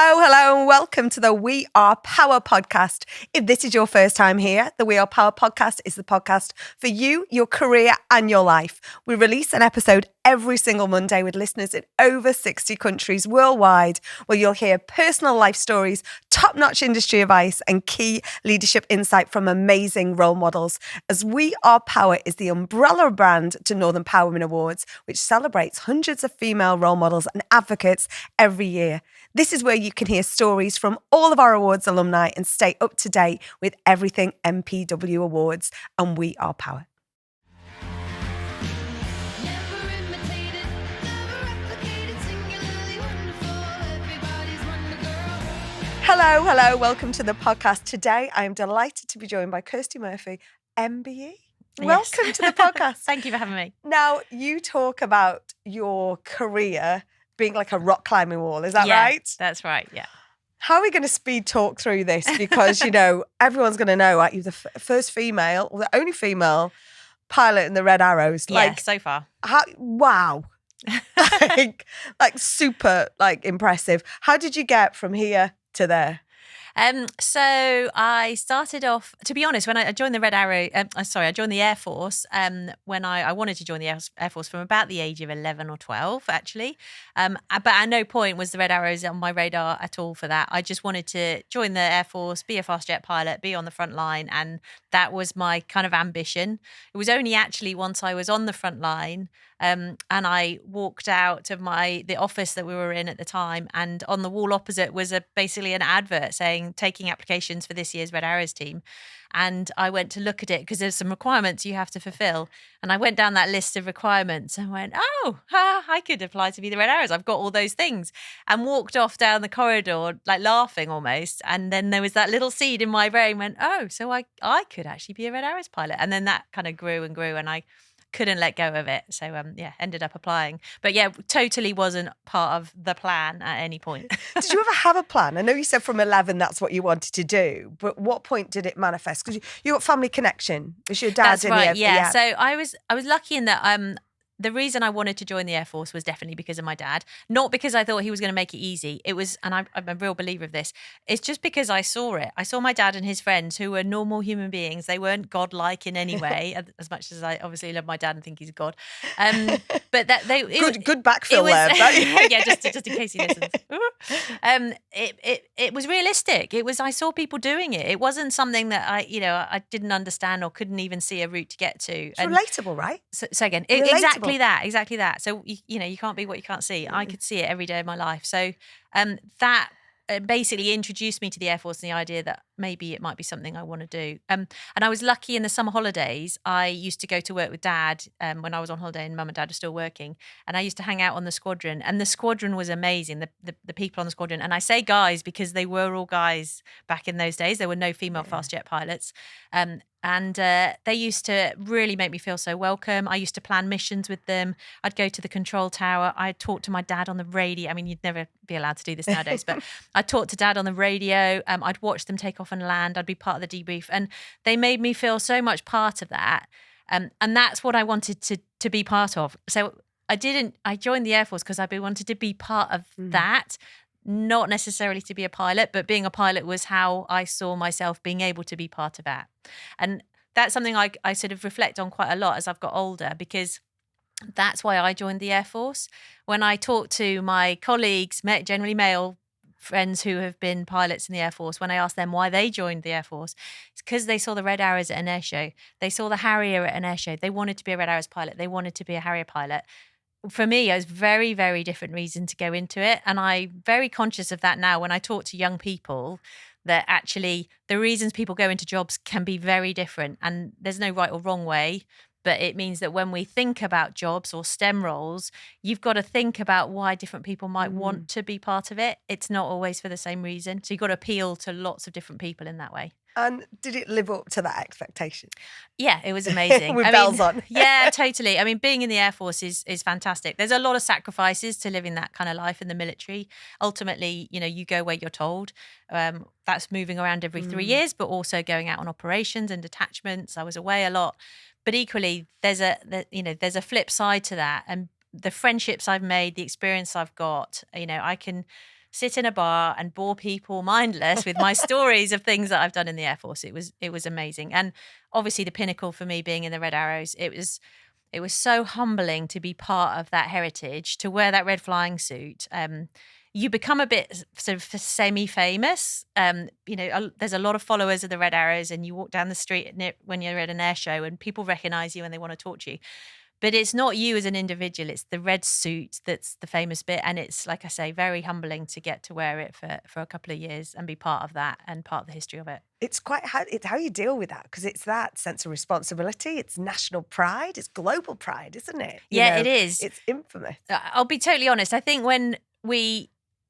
Hello, and welcome to the We Are Power podcast. If this is your first time here, the We Are Power podcast is the podcast for you, your career, and your life. We release an episode every single Monday with listeners in over 60 countries worldwide, where you'll hear personal life stories, top-notch industry advice, and key leadership insight from amazing role models. As We Are Power is the umbrella brand to Northern Empowerment Awards, which celebrates hundreds of female role models and advocates every year. This is where you can hear stories from all of our awards alumni and stay up to date with everything MPW Awards and We Are Power. Hello, welcome to the podcast. Today, I am delighted to be joined by Kirsty Murphy MBE. Welcome to the podcast. Thank you for having me. Now, you talk about your career being like a rock climbing wall, is that right? That's right, yeah. How are we going to speed talk through this? Because, everyone's going to know, like, you're the first female, or the only female pilot in the Red Arrows. Yeah, so far. Wow. like super, impressive. How did you get from here to there? So I started off, to be honest, when I joined the Red Arrow, I joined the Air Force when I wanted to join the Air Force from about the age of 11 or 12, actually. But at no point was the Red Arrows on my radar at all for that. I just wanted to join the Air Force, be a fast jet pilot, be on the front line. And that was my kind of ambition. It was only actually once I was on the front line and I walked out of the office that we were in at the time, and on the wall opposite was basically an advert saying taking applications for this year's Red Arrows team. And I went to look at it because there's some requirements you have to fulfill. And I went down that list of requirements and went, I could apply to be the Red Arrows. I've got all those things. And walked off down the corridor, like laughing almost. And then there was that little seed in my brain went, so I could actually be a Red Arrows pilot. And then that kind of grew and grew, and I couldn't let go of it. So, ended up applying. But yeah, totally wasn't part of the plan at any point. Did you ever have a plan? I know you said from 11 that's what you wanted to do, but what point did it manifest? Because you got family connection. Was your dad That's in right, the yeah. So I was lucky in that the reason I wanted to join the Air Force was definitely because of my dad, not because I thought he was going to make it easy. It was, and I'm a real believer of this, it's just because I saw it. I saw my dad and his friends who were normal human beings. They weren't godlike in any way, as much as I obviously love my dad and think he's a god. But that good backfill there. Yeah, just in case he listens. It was realistic. I saw people doing it. It wasn't something that I didn't understand or couldn't even see a route to get to. It's relatable, right? So again, exactly that. So you can't be what you can't see. I could see it every day of my life. So that basically introduced me to the Air Force and the idea that maybe it might be something I want to do. And I was lucky in the summer holidays. I used to go to work with Dad when I was on holiday and Mum and Dad were still working. And I used to hang out on the squadron. And the squadron was amazing, the people on the squadron. And I say guys because they were all guys back in those days. There were no female fast jet pilots. And they used to really make me feel so welcome. I used to plan missions with them. I'd go to the control tower. I'd talk to my dad on the radio. I mean, you'd never be allowed to do this nowadays, but I'd talk to Dad on the radio. I'd watch them take off and land. I'd be part of the debrief. And they made me feel so much part of that. And that's what I wanted to be part of. So I joined the Air Force because I wanted to be part of that. Not necessarily to be a pilot, but being a pilot was how I saw myself being able to be part of that. And that's something I sort of reflect on quite a lot as I've got older, because that's why I joined the Air Force. When I talk to my colleagues, generally male friends who have been pilots in the Air Force, when I ask them why they joined the Air Force, it's because they saw the Red Arrows at an air show. They saw the Harrier at an air show. They wanted to be a Red Arrows pilot. They wanted to be a Harrier pilot. For me, it was very, very different reason to go into it. And I'm very conscious of that now when I talk to young people, that actually the reasons people go into jobs can be very different. And there's no right or wrong way. But it means that when we think about jobs or STEM roles, you've got to think about why different people might want to be part of it. It's not always for the same reason. So you've got to appeal to lots of different people in that way. And did it live up to that expectation? Yeah, it was amazing. With bells on. Yeah, totally. I mean, being in the Air Force is fantastic. There's a lot of sacrifices to living that kind of life in the military. Ultimately, you go where you're told. That's moving around every 3 years, but also going out on operations and detachments. I was away a lot. But equally, there's a flip side to that. And the friendships I've made, the experience I've got, I can sit in a bar and bore people mindless with my stories of things that I've done in the Air Force. It was amazing. And obviously the pinnacle for me being in the Red Arrows, it was so humbling to be part of that heritage, to wear that red flying suit. You become a bit sort of semi-famous. There's a lot of followers of the Red Arrows, and you walk down the street when you're at an air show and people recognize you and they want to talk to you. But it's not you as an individual. It's the red suit that's the famous bit. And it's, like I say, very humbling to get to wear it for a couple of years and be part of that and part of the history of it. It's how you deal with that, because it's that sense of responsibility. It's national pride. It's global pride, isn't it? It is. It's infamous. I'll be totally honest. I think when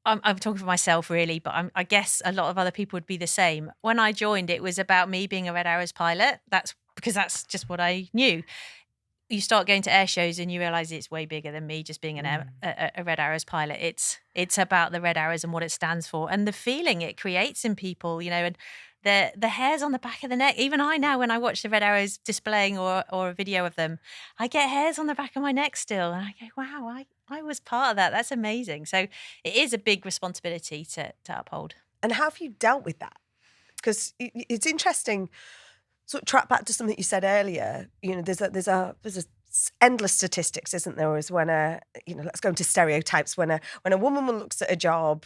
I'm talking for myself really, but I guess a lot of other people would be the same. When I joined, it was about me being a Red Arrows pilot. That's because that's just what I knew. You start going to air shows and you realize it's way bigger than me just being a Red Arrows pilot. It's about the Red Arrows and what it stands for and the feeling it creates in people, and the hairs on the back of the neck. Even I now, when I watch the Red Arrows displaying or a video of them, I get hairs on the back of my neck still. And I go, wow, I was part of that. That's amazing. So it is a big responsibility to uphold. And how have you dealt with that? Because it's interesting. So track back to something you said earlier. There's endless statistics, isn't there? Is when let's go into stereotypes. When a woman looks at a job,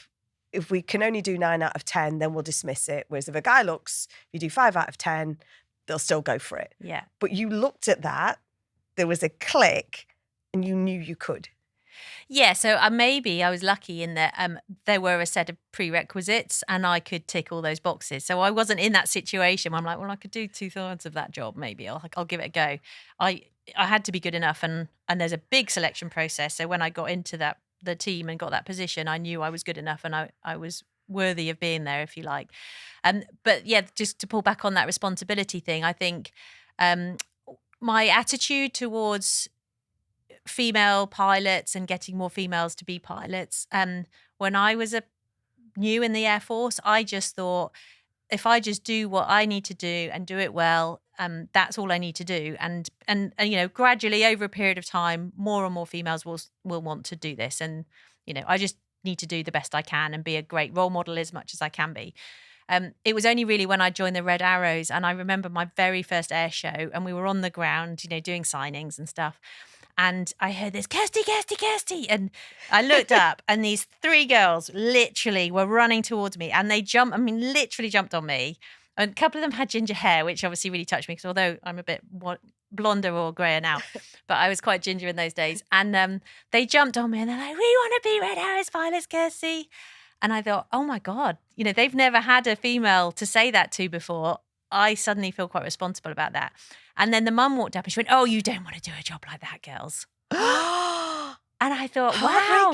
if we can only do 9 out of 10, then we'll dismiss it. Whereas if a guy looks, if you do 5 out of 10, they'll still go for it. Yeah. But you looked at that, there was a click, and you knew you could. Yeah, so maybe I was lucky in that there were a set of prerequisites and I could tick all those boxes. So I wasn't in that situation where I'm like, well, I could do 2/3 of that job. Maybe I'll give it a go. I had to be good enough, and there's a big selection process. So when I got into the team and got that position, I knew I was good enough and I was worthy of being there, if you like. But yeah, just to pull back on that responsibility thing, I think my attitude towards female pilots and getting more females to be pilots. When I was new in the Air Force, I just thought, if I just do what I need to do and do it well, that's all I need to do. And gradually over a period of time, more and more females will want to do this. And I just need to do the best I can and be a great role model as much as I can be. It was only really when I joined the Red Arrows, and I remember my very first air show, and we were on the ground, doing signings and stuff. And I heard this, Kirsty. And I looked up and these 3 girls literally were running towards me, and they literally jumped on me. And a couple of them had ginger hair, which obviously really touched me, because although I'm a bit blonder or grayer now, but I was quite ginger in those days. And they jumped on me and they're like, we want to be Red Arrows pilots, Kirsty. And I thought, oh my God, they've never had a female to say that to before. I suddenly feel quite responsible about that. And then the mum walked up and she went, oh, you don't want to do a job like that, girls. And I thought, wow,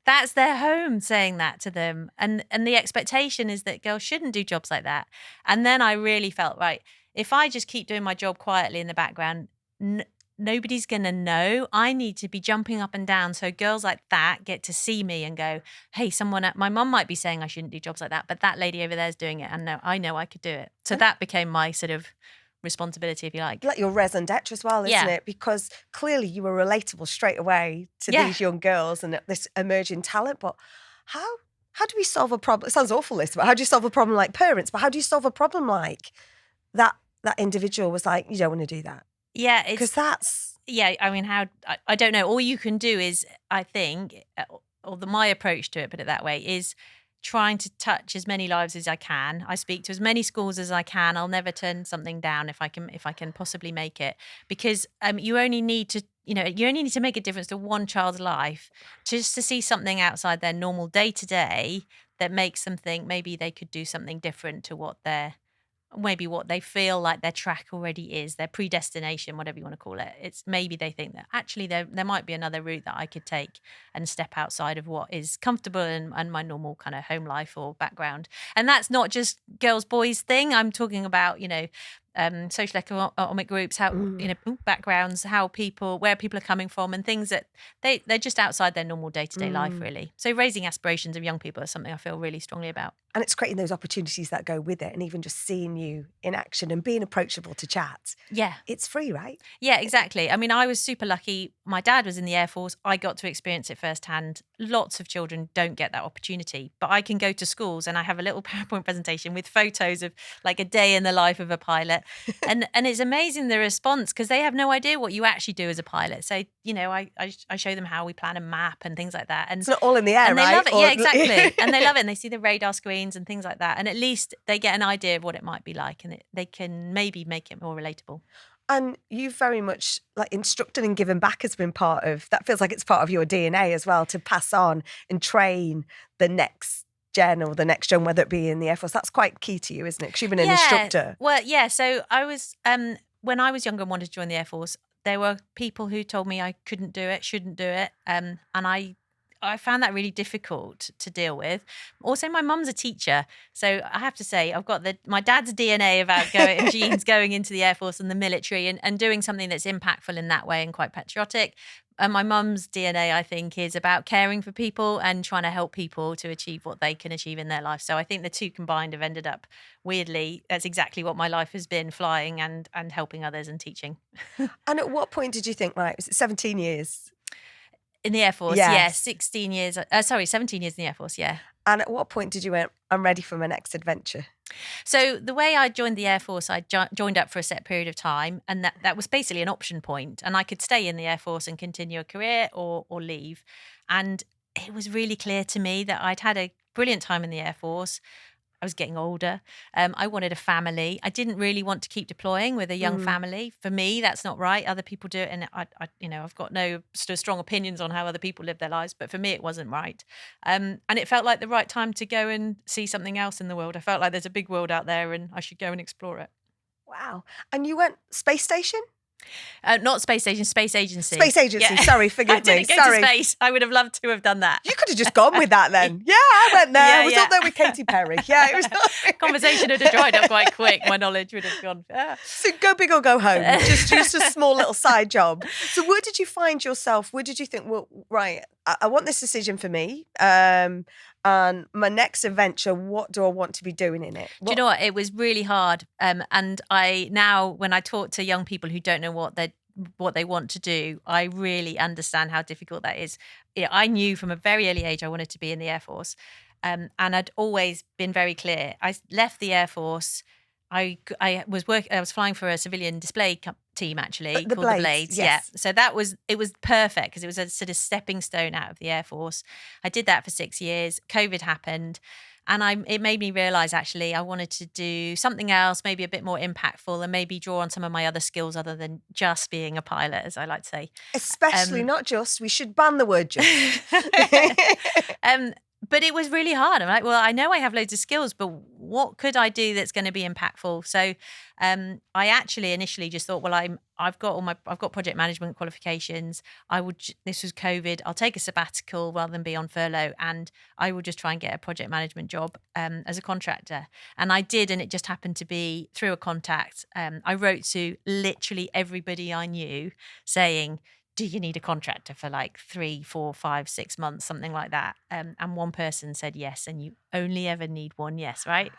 that's their home saying that to them. And the expectation is that girls shouldn't do jobs like that. And then I really felt, right, if I just keep doing my job quietly in the background, nobody's going to know. I need to be jumping up and down so girls like that get to see me and go, hey, my mum might be saying I shouldn't do jobs like that, but that lady over there is doing it, and I know I could do it. So that became my sort of responsibility, if you like. Like your raison d'etre as well, isn't it? Because clearly you were relatable straight away to these young girls and this emerging talent. But how do we solve a problem? It sounds awful, this, but how do you solve a problem like parents? But how do you solve a problem like that individual was like, you don't want to do that? Yeah, because that's... Yeah, I mean, I don't know. All you can do is, I think, or my approach to it, put it that way, is trying to touch as many lives as I can. I speak to as many schools as I can. I'll never turn something down if I can possibly make it, because you only need to make a difference to one child's life just to see something outside their normal day to day that makes them think maybe they could do something different to what they feel like their track already is, their predestination, whatever you want to call it. It's maybe they think that actually there might be another route that I could take and step outside of what is comfortable and my normal kind of home life or background. And that's not just girls, boys thing. I'm talking about, social economic groups, how backgrounds, where people are coming from, and things that they're just outside their normal day-to-day life, really. So raising aspirations of young people is something I feel really strongly about. And it's creating those opportunities that go with it, and even just seeing you in action and being approachable to chat. Yeah. It's free, right? Yeah, exactly. I mean, I was super lucky. My dad was in the Air Force. I got to experience it firsthand. Lots of children don't get that opportunity, but I can go to schools and I have a little PowerPoint presentation with photos of like a day in the life of a pilot. and it's amazing the response, because they have no idea what you actually do as a pilot. So, I show them how we plan a map and things like that. And it's not all in the air, and they right? love it. Yeah, exactly. And they love it. And they see the radar screens and things like that. And at least they get an idea of what it might be like, and they can maybe make it more relatable. And you've very much like instructed and given back has been part of, that feels like it's part of your DNA as well, to pass on and train the next gen or the next gen, whether it be in the Air Force. That's quite key to you, isn't it? Because you've been an instructor. Well, yeah. So I was, when I was younger and wanted to join the Air Force, there were people who told me I couldn't do it, shouldn't do it. And I found that really difficult to deal with. Also, my mum's a teacher. So I have to say, I've got my dad's DNA about genes going into the Air Force and the military and doing something that's impactful in that way and quite patriotic. And my mum's DNA, I think, is about caring for people and trying to help people to achieve what they can achieve in their life. So I think the two combined have ended up, weirdly, that's exactly what my life has been, flying and helping others and teaching. And at what point did you think, right, was it 17 years? In the Air Force, yeah, 17 years in the Air Force, yeah. And at what point did you went, I'm ready for my next adventure? So the way I joined the Air Force, I joined up for a set period of time, and that was basically an option point, and I could stay in the Air Force and continue a career or leave. And it was really clear to me that I'd had a brilliant time in the Air Force. I was getting older. I wanted a family. I didn't really want to keep deploying with a young family. For me, that's not right. Other people do it, and I've got no sort of strong opinions on how other people live their lives. But for me, it wasn't right. And it felt like the right time to go and see something else in the world. I felt like there's a big world out there, and I should go and explore it. Wow! And you went space station? Not space station, space agency. Space agency. Yeah. Sorry, forgive me. I didn't go to space. I would have loved to have done that. You could have just gone with that then. Yeah, I went there. I was up there with Katy Perry. Yeah, it was. Conversation would have dried up quite quick. My knowledge would have gone. So go big or go home. Just a small little side job. So where did you find yourself? Where did you think, well, right, I want this decision for me. And my next adventure, what do I want to be doing in it? Do you know what? It was really hard. And now when I talk to young people who don't know what they want to do, I really understand how difficult that is. I knew from a very early age I wanted to be in the Air Force. And I'd always been very clear. I left the Air Force. I was flying for a civilian display team, actually, called the Blades. Yes. Yeah. So it was perfect, because it was a sort of stepping stone out of the Air Force. I did that for 6 years. COVID happened. And it made me realise, actually, I wanted to do something else, maybe a bit more impactful, and maybe draw on some of my other skills other than just being a pilot, as I like to say. Especially not just. We should ban the word just. But it was really hard. I'm like, well, I know I have loads of skills, but what could I do that's going to be impactful? So I actually initially just thought, well, I've got project management qualifications. This was COVID. I'll take a sabbatical rather than be on furlough, and I will just try and get a project management job as a contractor. And I did, and it just happened to be through a contact. I wrote to literally everybody I knew saying, do you need a contractor for like 3, 4, 5, 6 months, something like that? And one person said yes, and you only ever need one yes, right?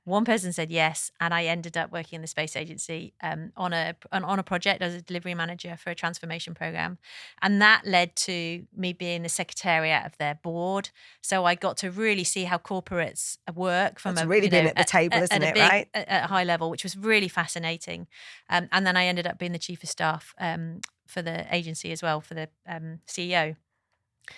One person said yes, and I ended up working in the space agency on a project as a delivery manager for a transformation program, and that led to me being the secretariat of their board. So I got to really see how corporates work from being at the table, isn't it? Right, at a high level, which was really fascinating. And then I ended up being the chief of staff for the agency as well, for the CEO.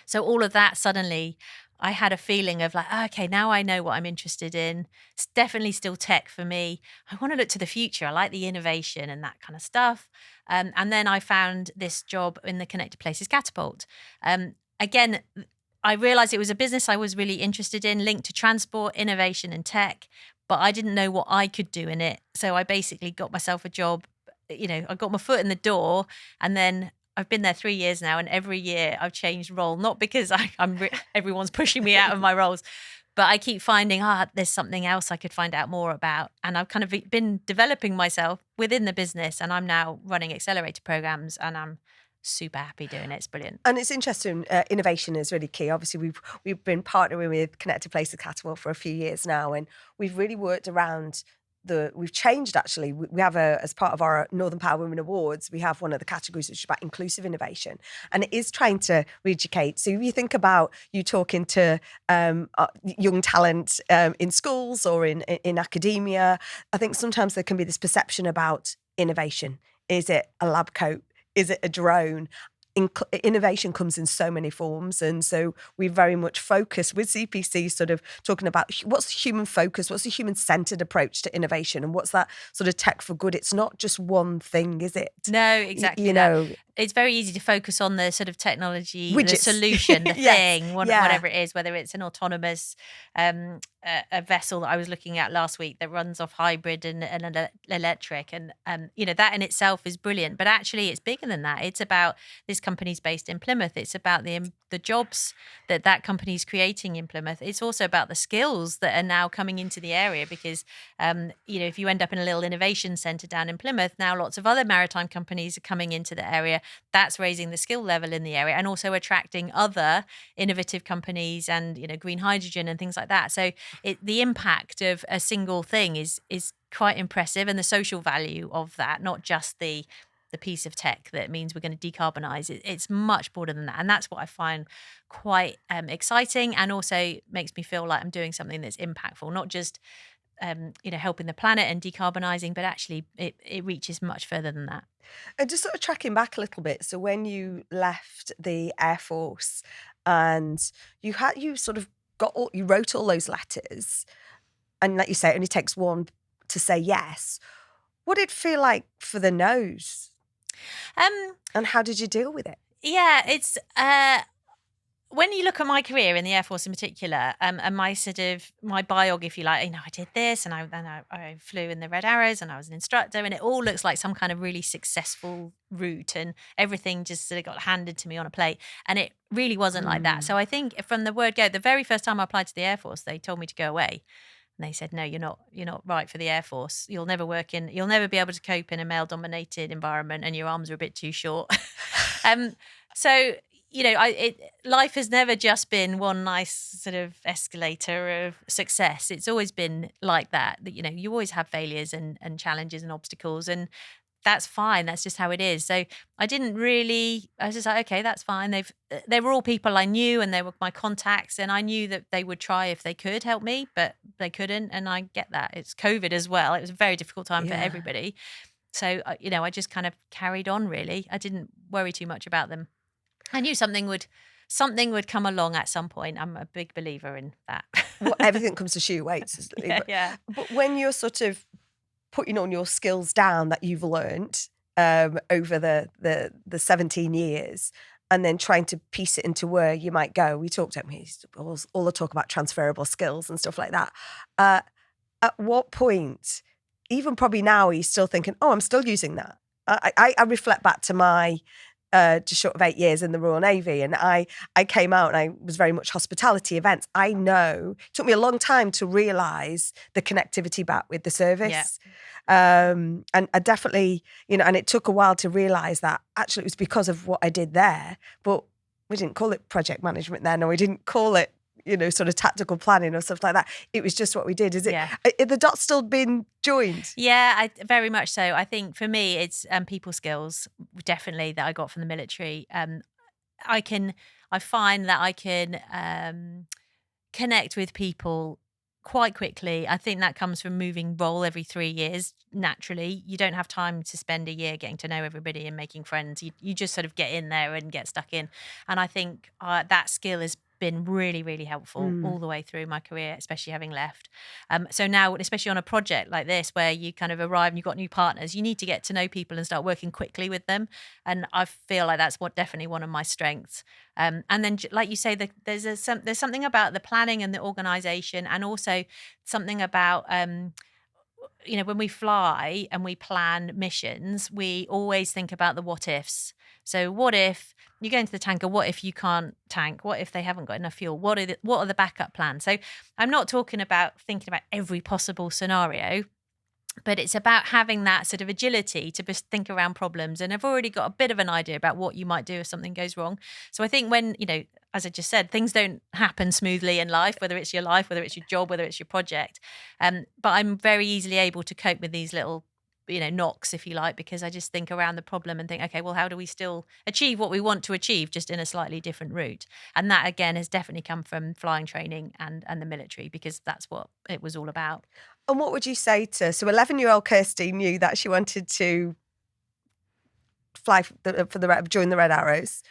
So all of that, suddenly I had a feeling of like, okay, now I know what I'm interested in. It's definitely still tech for me. I want to look to the future. I like the innovation and that kind of stuff. And then I found this job in the Connected Places Catapult. Again, I realized it was a business I was really interested in, linked to transport, innovation and tech, but I didn't know what I could do in it. So I basically got myself a job. I got my foot in the door, and then I've been there 3 years now, and every year I've changed role, not because everyone's pushing me out of my roles, But I keep finding, there's something else I could find out more about. And I've kind of been developing myself within the business, and I'm now running accelerator programs, and I'm super happy doing it. It's brilliant. And it's interesting. Innovation is really key. Obviously, we've been partnering with Connected Places Catapult for a few years now, and we've really worked around we've changed actually. We have as part of our Northern Power Women Awards, we have one of the categories which is about inclusive innovation, and it is trying to re-educate. So if you think about you talking to young talent in schools or in academia, I think sometimes there can be this perception about innovation. Is it a lab coat? Is it a drone? Innovation comes in so many forms, and so we very much focus with CPC sort of talking about what's human focus, what's the human centered approach to innovation, and what's that sort of tech for good. It's not just one thing, is it? No, exactly. It's very easy to focus on the sort of technology, widgets, the solution, the thing, whatever it is, whether it's an autonomous a vessel that I was looking at last week that runs off hybrid and electric, and that in itself is brilliant. But actually, it's bigger than that. It's about this company's based in Plymouth. It's about the jobs that company's creating in Plymouth. It's also about the skills that are now coming into the area, because if you end up in a little innovation centre down in Plymouth, now lots of other maritime companies are coming into the area. That's raising the skill level in the area, and also attracting other innovative companies and green hydrogen and things like that. So the impact of a single thing is quite impressive, and the social value of that, not just the piece of tech that means we're going to decarbonize. It's much broader than that, and that's what I find quite exciting, and also makes me feel like I'm doing something that's impactful, not just helping the planet and decarbonizing, but actually it reaches much further than that. And just sort of tracking back a little bit, so when you left the Air Force and you wrote all those letters, and like you say, it only takes one to say yes. What did it feel like for the no's? And how did you deal with it? Yeah, it's when you look at my career in the Air Force in particular, and my biog, if you like, I did this, and I flew in the Red Arrows, and I was an instructor, and it all looks like some kind of really successful route, and everything just sort of got handed to me on a plate, and it really wasn't like that. So I think from the word go, the very first time I applied to the Air Force, they told me to go away. And they said, no, you're not right for the Air Force. You'll never be able to cope in a male-dominated environment, and your arms are a bit too short. So, life has never just been one nice sort of escalator of success. It's always been like that, you always have failures and challenges and obstacles, and that's fine. That's just how it is. So I was just like, okay, that's fine. They were all people I knew, and they were my contacts, and I knew that they would try if they could help me, but they couldn't. And I get that. It's COVID as well. It was a very difficult time for everybody. So, I just kind of carried on, really. I didn't worry too much about them. I knew something would come along at some point. I'm a big believer in that. Well, everything comes to shoe weights. Yeah. But when you're sort of putting on your skills down that you've learned over the 17 years, and then trying to piece it into where you might go. We talked about all the talk about transferable skills and stuff like that. At what point, even probably now, are you still thinking, I'm still using that? I reflect back to my just short of 8 years in the Royal Navy, and I came out and I was very much hospitality events. I know it took me a long time to realise the connectivity back with the service. Yeah. And I definitely, and it took a while to realise that actually it was because of what I did there, but we didn't call it project management then, or we didn't call it, sort of tactical planning or stuff like that. It was just what we did. Is it? Yeah. Are the dots still been joined? Yeah, very much so. I think for me, it's people skills, definitely, that I got from the military. I find that I can connect with people quite quickly. I think that comes from moving role every 3 years. Naturally, you don't have time to spend a year getting to know everybody and making friends. You just sort of get in there and get stuck in. And I think that skill is been really, really helpful all the way through my career, especially having left. So now, especially on a project like this, where you kind of arrive and you've got new partners, you need to get to know people and start working quickly with them. And I feel like that's definitely one of my strengths. And then, like you say, there's something about the planning and the organisation, and also something about when we fly and we plan missions, we always think about the what ifs. So what if you go into the tanker? What if you can't tank? What if they haven't got enough fuel? What are the backup plans? So I'm not talking about thinking about every possible scenario, but it's about having that sort of agility to just think around problems. And I've already got a bit of an idea about what you might do if something goes wrong. So I think when, as I just said, things don't happen smoothly in life, whether it's your life, whether it's your job, whether it's your project. But I'm very easily able to cope with these little knocks, if you like, because I just think around the problem and think, okay, well, how do we still achieve what we want to achieve, just in a slightly different route? And that, again, has definitely come from flying training and the military, because that's what it was all about. And what would you say to, so 11-year-old Kirsty knew that she wanted to fly join the Red Arrows.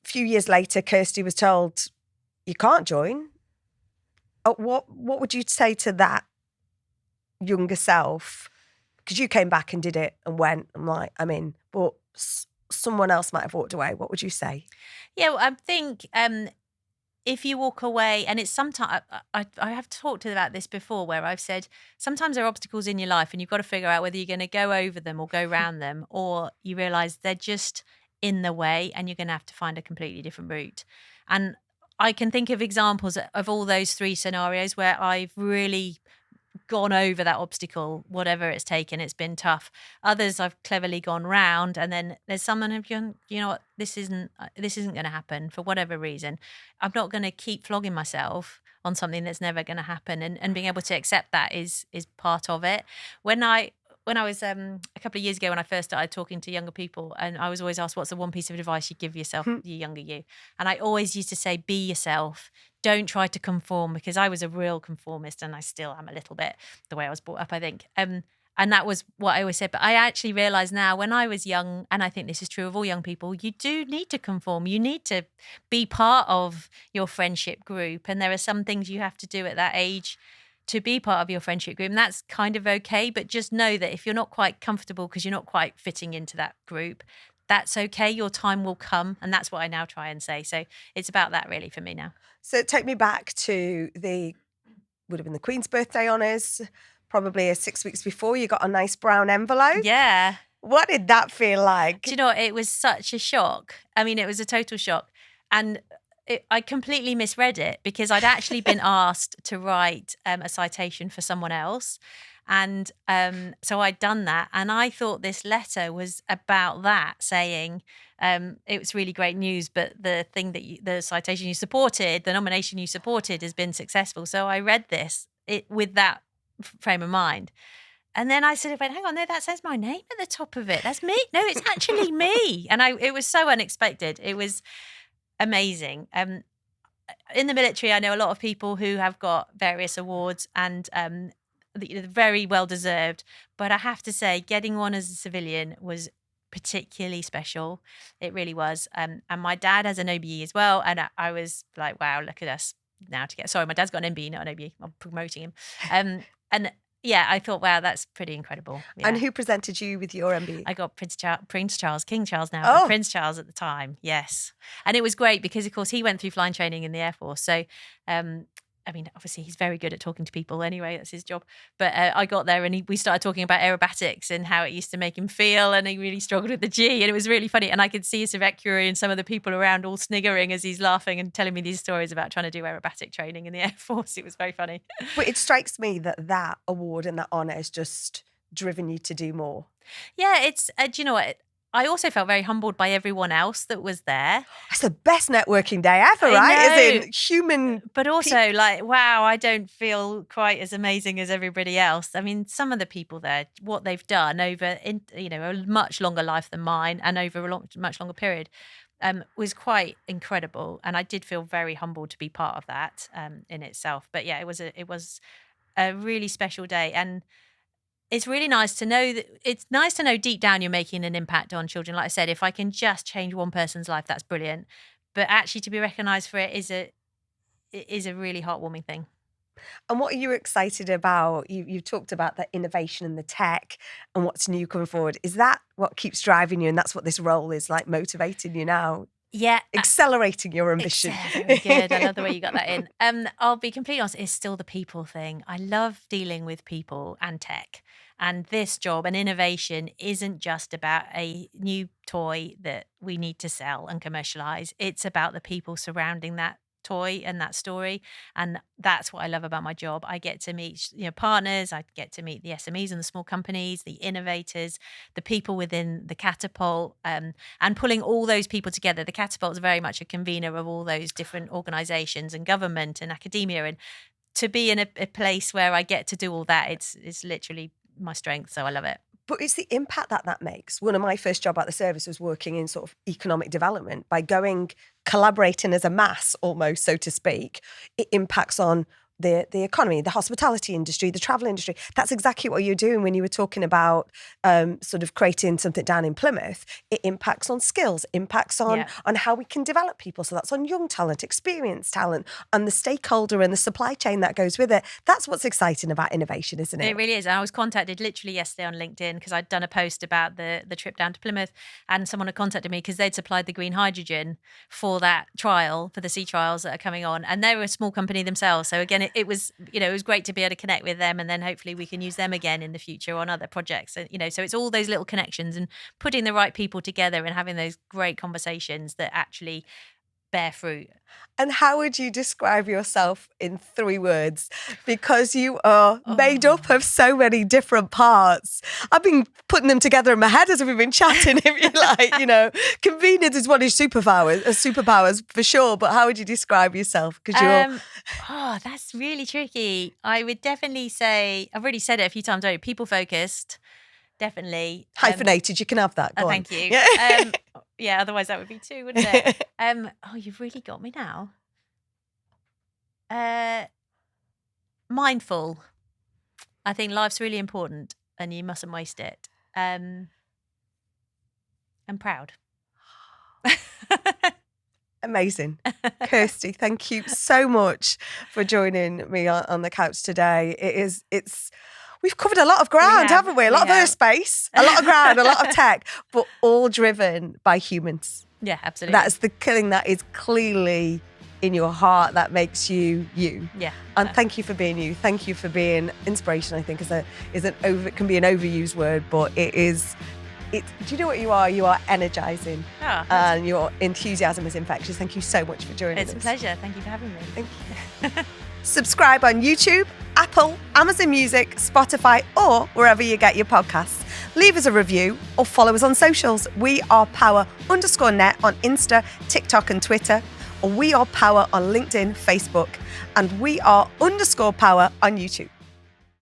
A few years later, Kirsty was told, you can't join. What would you say to that younger self? Because you came back and did it and went, I'm in, but someone else might have walked away. What would you say? Yeah, well, I think if you walk away, and it's sometimes, I have talked about this before, where I've said sometimes there are obstacles in your life and you've got to figure out whether you're going to go over them or go around them, or you realise they're just in the way and you're going to have to find a completely different route. And I can think of examples of all those three scenarios where I've really gone over that obstacle, whatever it's taken. It's been tough. Others I've cleverly gone round, and then there's someone who've gone, you know what, this isn't going to happen for whatever reason. I'm not going to keep flogging myself on something that's never going to happen, and being able to accept that is part of it. When I was a couple of years ago, when I first started talking to younger people, and I was always asked, what's the one piece of advice you give yourself, your younger you? And I always used to say, be yourself. Don't try to conform, because I was a real conformist, and I still am a little bit, the way I was brought up, I think. And that was what I always said. But I actually realised now, when I was young, and I think this is true of all young people, you do need to conform. You need to be part of your friendship group. And there are some things you have to do at that age to be part of your friendship group. And that's kind of okay. But just know that if you're not quite comfortable because you're not quite fitting into that group, that's okay. Your time will come. And that's what I now try and say. So it's about that really for me now. So take me back to would have been the Queen's birthday honours, probably 6 weeks before. You got a nice brown envelope. Yeah. What did that feel like? Do you know what? It was such a shock. I mean, it was a total shock. And I completely misread it, because I'd actually been asked to write a citation for someone else. And so I'd done that. And I thought this letter was about that, saying it was really great news, but the thing that the citation you supported, the nomination you supported, has been successful. So I read this with that frame of mind. And then I sort of went, hang on, no, that says my name at the top of it. That's me. No, it's actually me. And it was so unexpected. It was amazing. In the military, I know a lot of people who have got various awards, and very well deserved. But I have to say, getting one as a civilian was particularly special. It really was. And my dad has an OBE as well. And I was like, wow, look at us now sorry, my dad's got an MBE, not an OBE. I'm promoting him. And yeah, I thought, wow, that's pretty incredible. Yeah. And who presented you with your MBE? I got Prince Charles, King Charles now, but Prince Charles at the time, yes. And it was great because, of course, he went through flying training in the Air Force. So, I mean, obviously, he's very good at talking to people anyway. That's his job. But I got there and we started talking about aerobatics and how it used to make him feel. And he really struggled with the G. And it was really funny. And I could see his evacuary and some of the people around all sniggering as he's laughing and telling me these stories about trying to do aerobatic training in the Air Force. It was very funny. But it strikes me that award and that honour has just driven you to do more. Yeah, it's, do you know what? I also felt very humbled by everyone else that was there. It's the best networking day ever, right? As in human. But also like, wow, I don't feel quite as amazing as everybody else. I mean, some of the people there, what they've done over, a much longer life than mine and over a much longer period, was quite incredible. And I did feel very humbled to be part of that in itself. But yeah, it was a really special day. And it's really nice to know deep down you're making an impact on children. Like I said, if I can just change one person's life, that's brilliant. But actually to be recognised for it is a really heartwarming thing. And what are you excited about? You've talked about the innovation and the tech and what's new coming forward. Is that what keeps driving you, and that's what this role is like motivating you now? Yeah. Accelerating your ambition. Very good. I love the way you got that in. I'll be completely honest, it's still the people thing. I love dealing with people and tech. And this job and innovation isn't just about a new toy that we need to sell and commercialize. It's about the people surrounding that toy and that story. And that's what I love about my job. I get to meet, partners. I get to meet the SMEs and the small companies, the innovators, the people within the Catapult, and pulling all those people together. The Catapult is very much a convener of all those different organizations and government and academia. And to be in a place where I get to do all that, it's literally my strength. So I love it. But it's the impact that makes. One of my first job at the service was working in sort of economic development. By collaborating as a mass, almost, so to speak, it impacts on the economy, the hospitality industry, the travel industry. That's exactly what you're doing when you were talking about sort of creating something down in Plymouth. It impacts on skills, impacts on how we can develop people. So that's on young talent, experienced talent, and the stakeholder and the supply chain that goes with it. That's what's exciting about innovation, isn't it? It really is. And I was contacted literally yesterday on LinkedIn because I'd done a post about the trip down to Plymouth, and someone had contacted me because they'd supplied the green hydrogen for that trial, for the sea trials that are coming on. And they were a small company themselves. So again, it was, it was great to be able to connect with them, and then hopefully we can use them again in the future on other projects. And, so it's all those little connections and putting the right people together and having those great conversations that actually bear fruit. And how would you describe yourself in 3 words? Because you are made up of so many different parts. I've been putting them together in my head as we've been chatting, if you like. Convenient is one of your superpowers for sure. But how would you describe yourself? Because you're... that's really tricky. I would definitely say, I've already said it a few times already, people-focused. Definitely. Hyphenated, you can have that. Go on. Thank you. Yeah, otherwise that would be 2, wouldn't it? You've really got me now. Mindful. I think life's really important and you mustn't waste it. And proud. Amazing. Kirsty, thank you so much for joining me on the couch today. We've covered a lot of ground, haven't we? A lot of airspace, a lot of ground, a lot of tech, but all driven by humans. Yeah, absolutely. That's the thing that is clearly in your heart that makes you you. Yeah. And thank you for being you. Thank you for being inspiration. I think it can be an overused word, but it is. Do you know what you are? You are energizing, and your enthusiasm is infectious. Thank you so much for joining us. It's a pleasure. Thank you for having me. Thank you. Subscribe on YouTube, Apple, Amazon Music, Spotify, or wherever you get your podcasts. Leave us a review or follow us on socials. We are power_net on Insta, TikTok and Twitter. Or We Are Power on LinkedIn, Facebook. And We Are _power on YouTube.